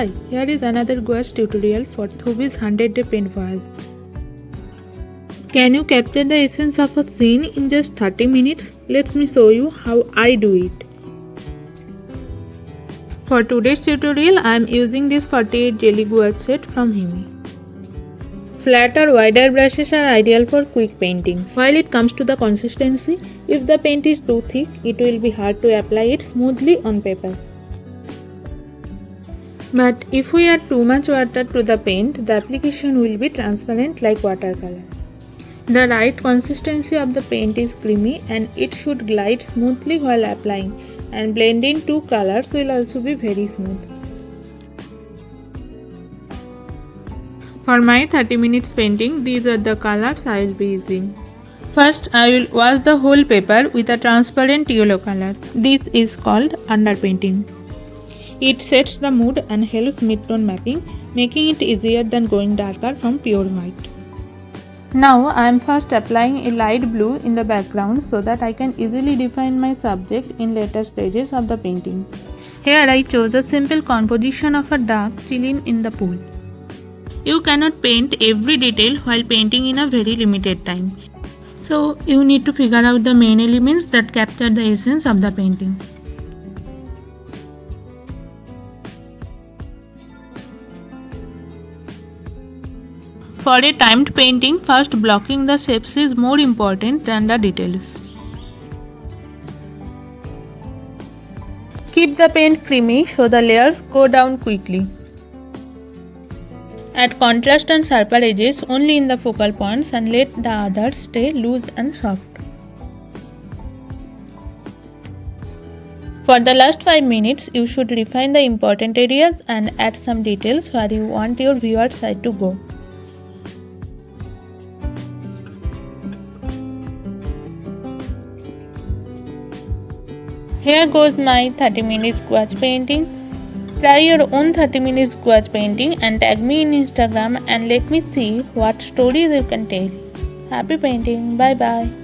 Hi, here is another gouache tutorial for Thoovi's 100-day paint voyage. Can you capture the essence of a scene in just 30 minutes? Let me show you how I do it. For today's tutorial, I am using this 48 jelly gouache set from HIMI. Flat or wider brushes are ideal for quick painting. While it comes to the consistency, if the paint is too thick, it will be hard to apply it smoothly on paper. But if we add too much water to the paint, the application will be transparent like watercolor. The right consistency of the paint is creamy and it should glide smoothly while applying, and blending two colors will also be very smooth. For my 30 minutes painting, these are the colors I will be using. First, I will wash the whole paper with a transparent yellow color. This is called underpainting. It sets the mood and helps mid-tone mapping, making it easier than going darker from pure white. Now I am first applying a light blue in the background so that I can easily define my subject in later stages of the painting. Here I chose a simple composition of a duck chilling in the pool. You cannot paint every detail while painting in a very limited time. So you need to figure out the main elements that capture the essence of the painting. For a timed painting, first blocking the shapes is more important than the details. Keep the paint creamy so the layers go down quickly. Add contrast and sharper edges only in the focal points and let the others stay loose and soft. For the last 5 minutes, you should refine the important areas and add some details where you want your viewer's side to go. Here goes my 30 minutes gouache painting. Try your own 30 minutes gouache painting and tag me in Instagram and let me see what stories you can tell. Happy painting. Bye bye.